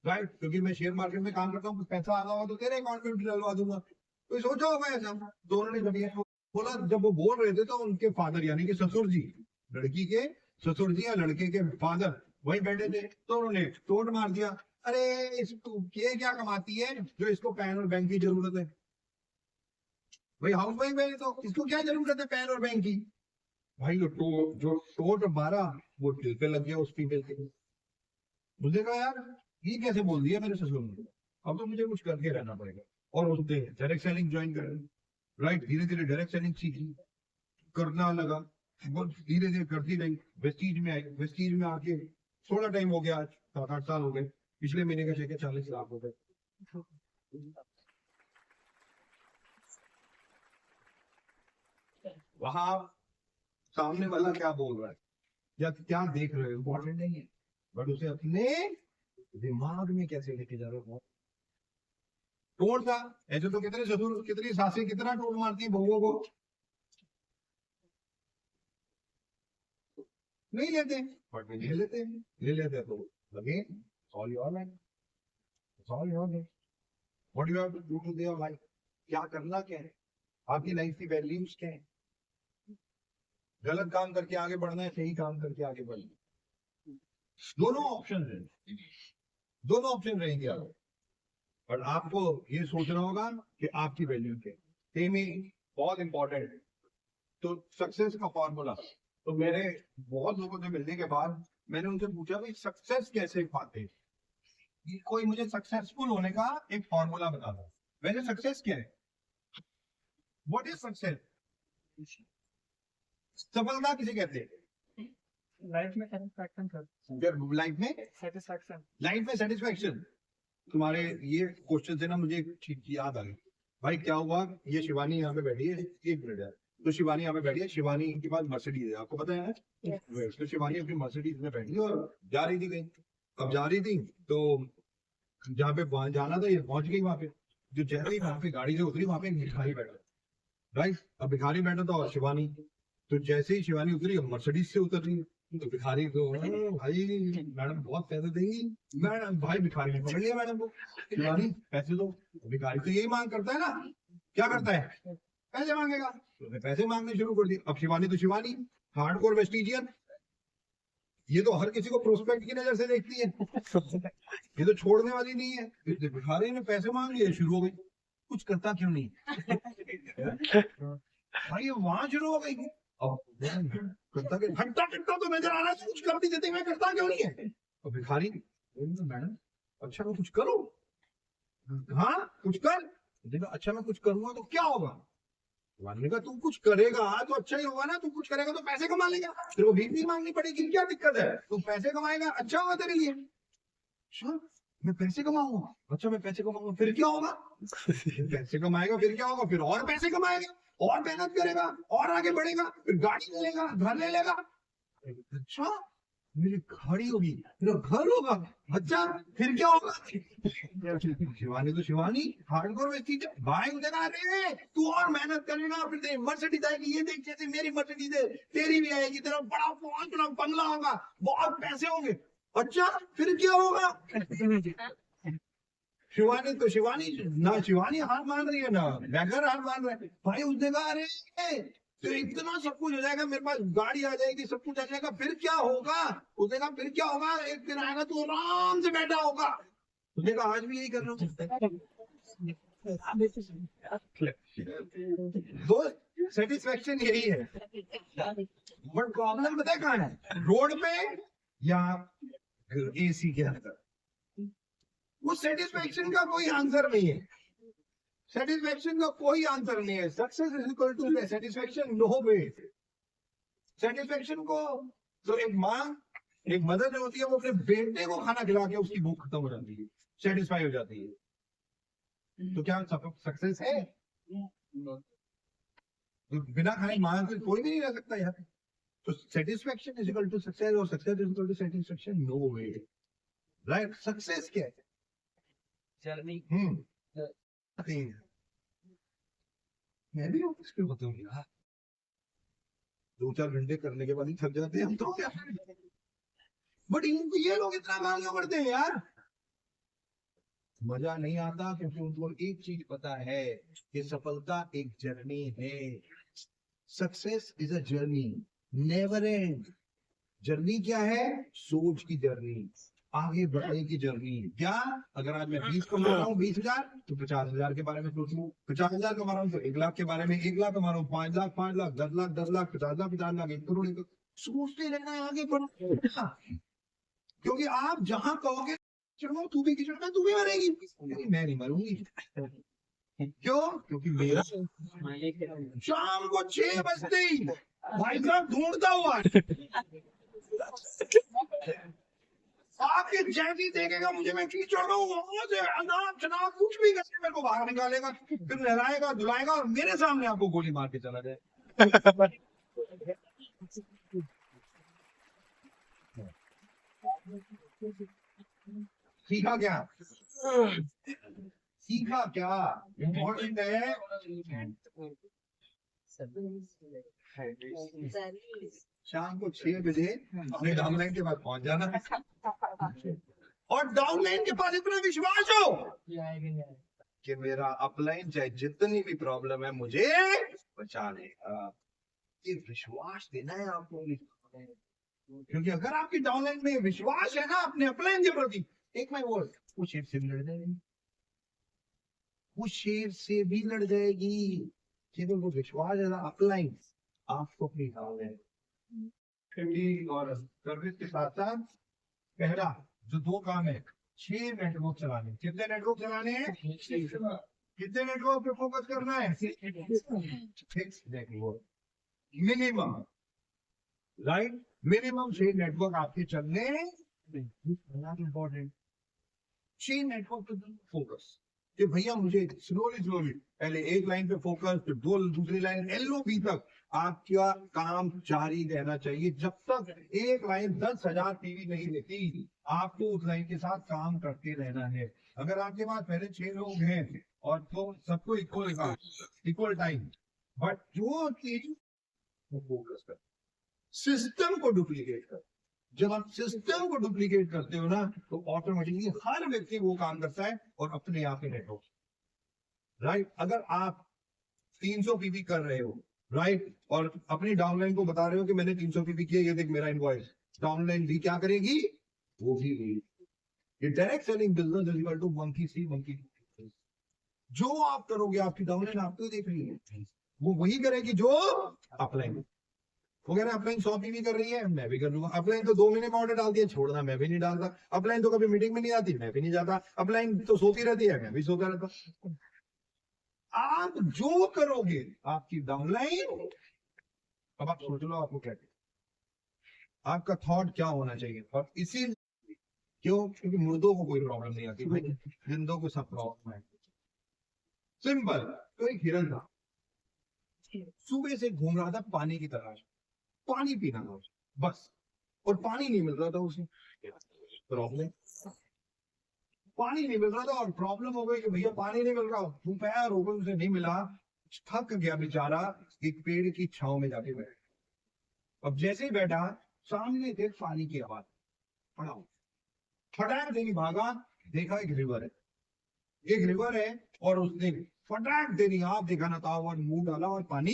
Speaker 1: राइट? क्योंकि मैं शेयर मार्केट में काम करता हूँ, पैसा आ रहा हो तो तेरे अकाउंट में भी डलवा दूंगा। तो सोचा होगा ऐसा। दोनों ने जब ये बोला, जब वो बोल रहे थे तो उनके फादर यानी कि ससुर जी, लड़की के ससुर जी या लड़के के फादर वही बैठे थे, तो उन्होंने टोट मार दिया, अरे इसको ये क्या कमाती है जो इसको पैन और बैंक की जरूरत है? भाई हाउस वाइफ है तो इसको क्या जरूरत है पैन और बैंक की? भाई जो टोट मारा वो दिल पे लग गया उस फीमेल के। मुझे कहा यार ये कैसे बोल दिया मेरे ससुर ने, अब तो मुझे कुछ करके रहना पड़ेगा। और उसने डायरेक्ट सेलिंग ज्वाइन कर, राइट? धीरे धीरे डायरेक्ट सेलिंग सीखी, करना लगा, वो धीरे धीरे करती रही, वेस्टीज में आई, वेस्टीज में आके थोड़ा टाइम हो गया, आज 7-8 साल हो गए, पिछले महीने का चेक है 40 लाख हो गए। वहां सामने वाला क्या बोल रहा है या क्या देख रहे हो इम्पोर्टेंट नहीं है, बट उसे अपने दिमाग में कैसे लेके जा रहे हो। टोन था ऐसे तो कितने ससुर कितनी सासें कितना टोन मारती है बहुओं को, नहीं लेते, बट ले लेते हैं, ले लेते हैं तो again all your life, all your life, what you have to do to their life, क्या करना क्या है, आपकी लाइफ की वैल्यूज क्या है, गलत काम करके आगे बढ़ना है, सही काम करके आगे बढ़ना है, दोनों ऑप्शन है, दोनों ऑप्शन रहेंगे आपको, पर आपको ये सोचना होगा कि आपकी वैल्यू क्या है। सेम ही बहुत इंपॉर्टेंट है। तो सक्सेस का फॉर्मूला, तो मेरे बहुत लोगों से मिलने के बाद मैंने उनसे पूछा भाई सक्सेस कैसे पाते हैं, कोई मुझे सक्सेसफुल होने का एक फॉर्मूला बता दो। वैसे सक्सेस क्या है, व्हाट इज सक्सेस, सफलता किसे कहते हैं,
Speaker 2: लाइफ में सेटिस्फैक्शन सर,
Speaker 1: लाइफ में
Speaker 2: सेटिस्फैक्शन,
Speaker 1: लाइफ में सेटिस्फैक्शन। तुम्हारे ये क्वेश्चन से ना मुझे एक चीज याद आ गई, भाई क्या हुआ, ये शिवानी यहाँ पे बैठी है, एक मिनट यार, तो शिवानी यहाँ पे बैठी है, शिवानी के पास मर्सिडीज है, आपको पता है ना, तो शिवानी अपनी मर्सिडीज में बैठी है और जा रही थी कहीं, अब जा रही थी तो जहाँ पे जाना था ये पहुंच गई वहां पे, जो जैसे वहां पे गाड़ी से उतरी वहां पे एक भिखारी बैठा, राइट, अब भिखारी बैठा था और शिवानी, तो जैसे ही शिवानी उतरी मर्सिडीज से उतर रही, तो भिखारी तो भाई मैडम बहुत पैसे देंगी, मैडम भाई भिखारी ने पकड़ लिया मैडम को, शिवानी पैसे दो, भिखारी तो यही मांग करता है ना, क्या करता है पैसे मांगेगा, तो पैसे मांगने शुरू कर दिए। अब शिवानी तो शिवानी हार्डकोर वेस्टिजियन, ये तो हर किसी को प्रोस्पेक्ट की नजर से देखती है, ये तो छोड़ने वाली नहीं है, भिखारी ने पैसे मांग लिए, शुरू हो गई, कुछ करता क्यों नहीं भाई, ये वहां शुरू हो गई, अब करता क्या, घंटा घंटा तो नजर आ रहा है कुछ कर नहीं देते, मैं करता क्यों नहीं है, और भिखारी मैडम अच्छा मैं कुछ करूं, हाँ कुछ कर, देखा अच्छा मैं कुछ करूंगा तो क्या होगा, मानने का तू कुछ करेगा तो अच्छा ही होगा ना, तू कुछ करेगा तो पैसे कमा लेगा, तेरे को भीख नहीं मांगनी पड़ेगी, क्या दिक्कत है, तू पैसे कमाएगा अच्छा होगा तेरे लिए, अच्छा मैं पैसे कमाऊंगा, अच्छा मैं पैसे कमाऊंगा फिर क्या होगा, पैसे कमाएगा फिर क्या होगा, फिर और पैसे कमाएगा और मेहनत करेगा और आगे बढ़ेगा, फिर गाड़ी ले लेगा, घर ले लेगा, अच्छा मेरी गाड़ी होगी, मेरा घर होगा, अच्छा फिर क्या होगा, शिवानी तो शिवानी हार्डकोर में चीज भाई मुझे कहा अरे तू और मेहनत करेगा फिर तेरी मर्सिडीज आएगी, ये देख जैसे मेरी मर्सिडीज है तेरी भी आएगी, तेरा बड़ा बहुत बड़ा बंगला होगा, बहुत पैसे होंगे, अच्छा फिर क्या होगा, शिवानी तो शिवानी ना शिवानी हार मान रही है ना बैगर हार मान रहा है, भाई उसने कहा अरे तो इतना सब कुछ हो जाएगा, मेरे पास गाड़ी आ जाएगी, सब कुछ आ जाएगा, फिर क्या होगा, उसने कहा फिर क्या होगा, एक दिन आएगा तू आराम से बैठा होगा, उसने कहा आज भी यही कर रहा हूँ दोस्त, सेटिस्फेक्शन यही है, बट प्रॉब्लम पता है कहाँ है, रोड पे या एसी के अंदर, वो सेटिस्फेक्शन का कोई आंसर नहीं है, सेटिस्फेक्शन का कोई आंसर नहीं है, success is equal to satisfaction, no way, satisfaction को तो एक माँ एक मदर जो होती है वो अपने बेटे को खाना खिला के उसकी भूख खत्म हो जाती है, सेटिस्फाई हो जाती है, तो क्या सक्सेस है, तो बिना खाने माँ से कोई भी नहीं रह सकता यार, तो satisfaction is equal to success और success is equal to satisfaction, no way, right, success क्या है,
Speaker 2: जर्नी,
Speaker 1: मैं भी ऑफिस पे होता हूँ यार, 2-4 घंटे करने के बाद ही थक जाते हैं हम तो, बट इनको ये लोग इतना काम क्यों करते हैं यार, मजा नहीं आता क्योंकि उनको एक चीज पता है कि सफलता एक जर्नी है, success is a journey, never and, journey क्या है, सोच की जर्नी, आगे बढ़ने की जर्नी, क्या अगर आज मैं 20 कमा रहा हूँ 20,000 तो 50,000 के बारे में सोचूं, 50,000 कमा रहा हूँ तो 1 लाख के बारे में, 1 लाख कमा रहा हूँ 5 लाख 5 लाख 10 लाख 10 लाख 50 लाख 50 लाख 1 करोड़ सोचते रहना है, आगे बढ़ना, क्योंकि आप जहां कहोगे चलो तू भी किचन में तू भी मरेगी, मैं नहीं मरूंगी, क्यों, क्योंकि मेरा शाम को 6 बजते ही भाई साहब ढूंढता हुआ आपके जैसी देखेगा मुझे, मैं कीचड़ रहा हूँ वहां से अनाप शनाप कुछ भी करके मेरे को बाहर निकालेगा, फिर नहलाएगा धुलाएगा और मेरे सामने आपको गोली मार के चला जाए। सीखा क्या? सीखा क्या? इम्पोर्टेंट है। शाम को 6 बजे अपने डाउनलाइन के पास पहुंच जाना और डाउनलाइन के पास इतना विश्वास हो कि मेरा अपलाइन चाहे जितनी भी प्रॉब्लम है मुझे बचा लेगा। ये विश्वास देना है आपको, क्योंकि अगर आपकी डाउनलाइन में विश्वास है ना अपने अपलाइन के प्रति, एक मैं वो शेर से भी लड़ जाएगी, उस शेर से भी लड़ जाएगी। केवल वो विश्वास है ना अपलाइन आपको अपनी डाउनलाइन और सर्विस के साथ साथ पहला जो 2 काम है, 6 नेटवर्क चलाने। कितने नेटवर्क चलाने हैं? कितने नेटवर्क पे फोकस करना है? 6 network minimum, right? Minimum 6 network आपके चलने इम्पोर्टेंट। 6 नेटवर्क पे फोकस कि भैया मुझे स्लोली पहले एक लाइन पे फोकस, फिर दूसरी लाइन एलओपी तक आपका काम जारी रहना चाहिए। जब तक एक लाइन 10,000 टीवी नहीं देती, आपको उस लाइन के साथ काम करते रहना है। अगर आपके पास पहले 6 लोग हैं और तो सबको इक्वल टाइम, बट जो चीज फोकस कर, सिस्टम को डुप्लीकेट कर। जब आप सिस्टम को डुप्लीकेट करते हो ना तो ऑटोमेटिकली हर व्यक्ति वो काम करता है और अपने आप ही नेटवर्क, राइट? अगर आप 300 पीपी कर रहे हो, राइट, और अपनी डाउनलाइन को बता रहे हो कि मैंने 300 पीपी किया, ये देख मेरा इनवॉइस, डाउनलाइन भी क्या करेगी? वो भी ये direct selling business is equal to monkey see monkey. जो आप करोगे आपकी डाउनलाइन आपको देख रही है, वो वही करेगी जो अपलाइन। वो कह रहे हैं अपलाइन 100 पीवी कर रही है, मैं भी कर लूंगा। अपलाइन तो 2 महीने में ऑर्डर डालती है, छोड़ना मैं भी नहीं डालता। अपलाइन तो कभी मीटिंग में नहीं आती, मैं भी नहीं जाता। अपलाइन तो सोती रहती है, मैं भी सोता रहता। आप जो करोगे आपकी डाउनलाइन, अब आप सोच लो आपको क्या, आपका थॉट क्या होना चाहिए। और इसी क्यों? क्योंकि मुर्दों को कोई प्रॉब्लम नहीं आती भाई, जिंदों को सब प्रॉब्लम है। सिंपल। तो एक हिरन था, सुबह से घूम रहा था पानी की तलाश, पानी पीना था बस, और पानी नहीं मिल रहा था उसे। प्रॉब्लम, पानी नहीं मिल रहा था और प्रॉब्लम हो गई कि भैया पानी नहीं मिल रहा, दोपहर हो गई, उसे नहीं मिला, थक गया बेचारा, एक पेड़ की छांव में जाके बैठा। अब जैसे ही बैठा, सामने थे पानी की आवाज, पड़ा फटाक देनी भागा, देखा एक रिवर है और उसने फटाक देनी आप देखा ना था और मुंह डाला और पानी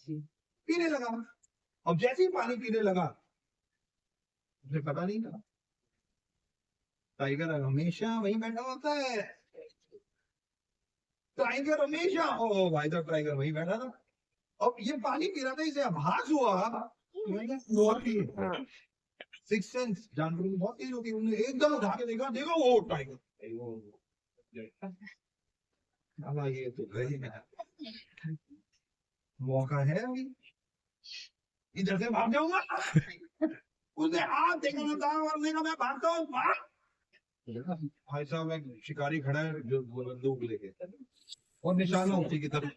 Speaker 1: पीने लगा। अब जैसे ही पानी पीने लगा, उसे पता नहीं था टाइगर हमेशा वहीं बैठा होता है। टाइगर हमेशा, ओ भाई साहब टाइगर वहीं बैठा था। अब ये पानी पी रहा था, इसे आभास हुआ, सिक्स सेंस जानवरों की बहुत तेज होती है, उन्होंने एकदम उठा के देखा वो टाइगर। ये तो मौका है अभी, इधर से भाग जाऊंगा। उसने हाथ देखा ना था और देखा मैं भागता हूँ। भाई साहब एक शिकारी खड़ा है जो बंदूक लेके और निशाना उसी की तरफ।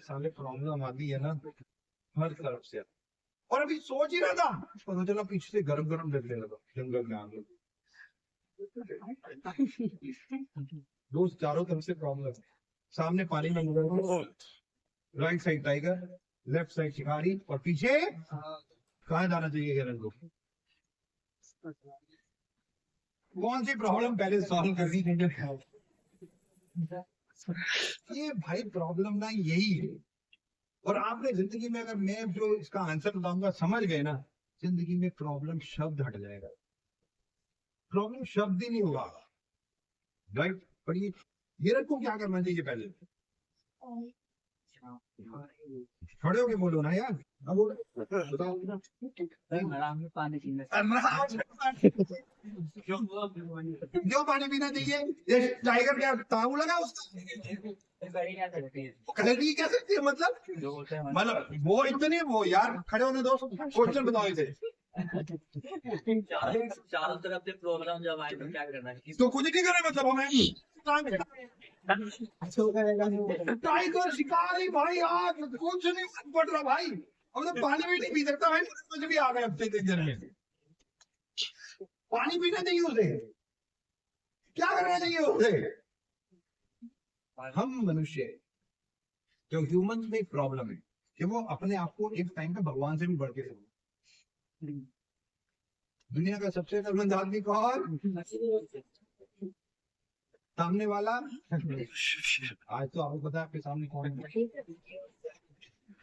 Speaker 1: साले प्रॉब्लम आती है ना हर तरफ से। और अभी सोच ही रहा था, पता चला पीछे से गरम गरम लगने लगा जंगल में आग। दोस्त चारों तरफ से प्रॉब्लम, सामने पानी में right side tiger, left side शिकारी, और पीछे कहाँ जाना चाहिए हिरन को? कौन सी प्रॉब्लम पहले सॉल्व करनी चाहिए? ये भाई प्रॉब्लम ना यही है। और आपने जिंदगी में, अगर मैं जो इसका आंसर बताऊंगा समझ गए ना, जिंदगी में प्रॉब्लम शब्द हट जाएगा, प्रॉब्लम शब्द ही नहीं होगा, राइट? पर ये हिरन को क्या करना चाहिए? पहले खड़े होके बोलो ना यार, बताओ।
Speaker 3: आराम से पानी पीना।
Speaker 1: क्यों पानी पीना चाहिए? ये टाइगर क्या ताऊ लगा उसका? खरीदी क्या सकती है मतलब वो इतने वो यार खड़े होने दो, क्वेश्चन बताओ इसे।
Speaker 4: चारों तरफ से प्रोग्राम जब आए तो क्या करना है?
Speaker 1: तो कुछ नहीं करे मतलब हमें टाइगर शिकारी भाई आज कुछ नहीं पड़ रहा भाई, अब तो पानी भी नहीं पी सकता भाई, कुछ भी आ गए हफ्ते के दिन में। पानी पीना चाहिए उसे, क्या करना चाहिए उसे? हम मनुष्य जो ह्यूमन में प्रॉब्लम है कि वो अपने आप को एक टाइम पे भगवान से भी बढ़ के समझते। दुनिया का सबसे अकलमंद आदमी कौन? सामने वाला। आज तो आपको पता है आपके सामने कौन है,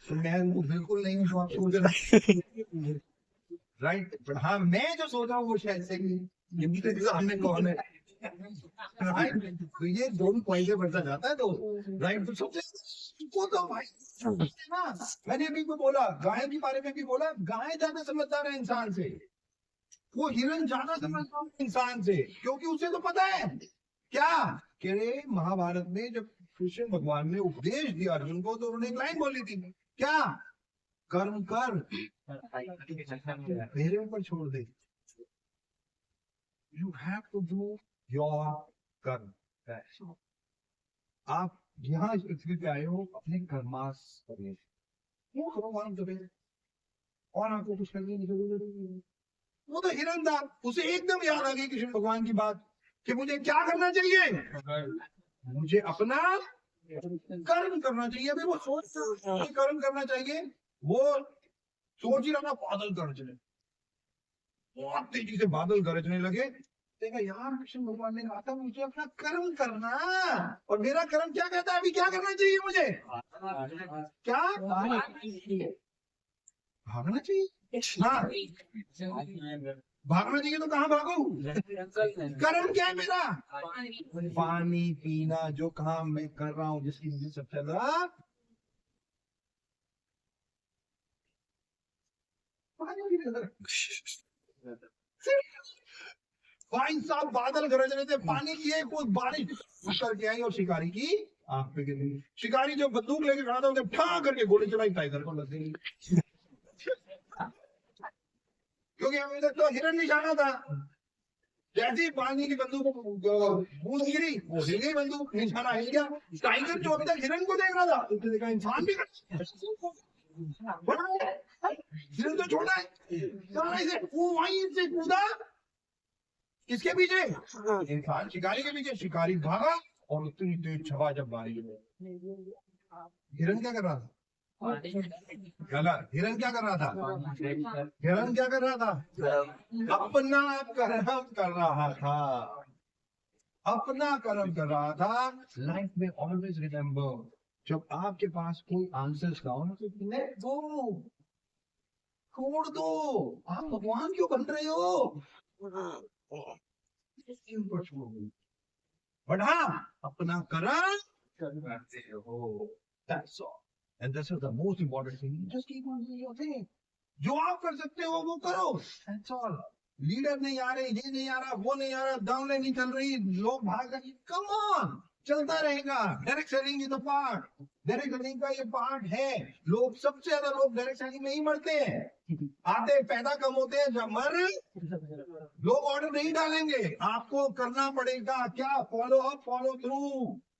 Speaker 1: तो मैं वो बिल्कुल नहीं हूँ जो आप सोच रहे, राइट? बट हाँ मैं जो सोच रहा हूँ वो शायद सही है, ये मेरे सामने कौन है, राइट? तो ये दोनों पॉइंट से बढ़ता जाता है, तो राइट तो सबसे वो तो भाई ना, मैंने अभी को बोला गाय के बारे में भी बोला, गाय ज्यादा समझदार है इंसान से, वो हिरन ज्यादा समझदार है इंसान से, क्योंकि उसे तो पता है क्या कह रहे महाभारत में जब कृष्ण भगवान ने उपदेश दिया अर्जुन को तो उन्होंने एक लाइन बोली थी, क्या? कर्म कर मेरे ऊपर छोड़ दे, you have to do your karma. आप यहाँ इस पृथ्वी पे आए हो अपने कर्मास करने, वो करो वन द वे, और आपको कुछ करने की जरूरत नहीं। वो तो हिरन था, उसे एकदम याद आ गई कृष्ण भगवान की बात कि मुझे क्या करना चाहिए, मुझे अपना कर्म करना चाहिए। अभी वो सोच कर्म करना चाहिए, वो सोच ही रहा था बादल गरजने, बहुत तेजी से बादल गरजने लगे, देखा यार कृष्ण भगवान ने कहा था मुझे अपना कर्म करना, और मेरा कर्म क्या कहता है अभी क्या करना चाहिए मुझे, क्या भागना चाहिए? हाँ भागना चाहिए, तो कहाँ भागूं? कर्म क्या है मेरा? पानी पीना, जो काम मैं कर रहा हूँ जिसकी मुझे सबसे ज्यादा भाई साहब बादल गरज रहे थे, पानी की एक वो बारिश करके आई और शिकारी की आंख पे गिरी। शिकारी जो बंदूक लेके खड़ा था उसे ठा करके गोली चलाई, टाइगर को लग गई, क्योंकि अभी तक तो हिरन निशाना था, जैसे ही पानी की बंदूक बूंद गिरी वो हिल गई बंदूक, निशाना हिल गया। टाइगर जो अभी तक हिरन को देख रहा था उसने देखा इंसान भी हिरन तो छोटा है, वो वहीं से कूदा, किसके पीछे? इंसान शिकारी के पीछे। शिकारी भागा और उतनी तेज हवा जब मारी, हिरन क्या कर रहा था? हिरन क्या कर रहा था? हिरन क्या कर रहा था? अपना कर्म कर रहा था, अपना कर्म कर रहा था। लाइफ में ऑलवेज रिमेम्बर, जब आपके पास कोई आंसर्स का हो ना तो लेट गो, छोड़ दो, आप भगवान क्यों बन रहे हो? बट हाँ अपना कर्म करते हो, that's all. And this is the most important thing. Just keep on doing your thing. जो आप कर सकते हो वो करो, that's all. लीडर नहीं आ रहे, ये नहीं आ रहा, वो नहीं आ रहा, डाउनलाइन नहीं चल रही, लोग भाग रहे, कम ऑन, चलता रहेगा। Direct selling is the part, direct selling का ये पार्ट है। लोग सबसे ज्यादा लोग डायरेक्ट सेलिंग में ही मरते हैं, आते पैदा कम होते हैं, जब मर लोग ऑर्डर नहीं डालेंगे। आपको करना पड़ेगा क्या? Follow up, follow through,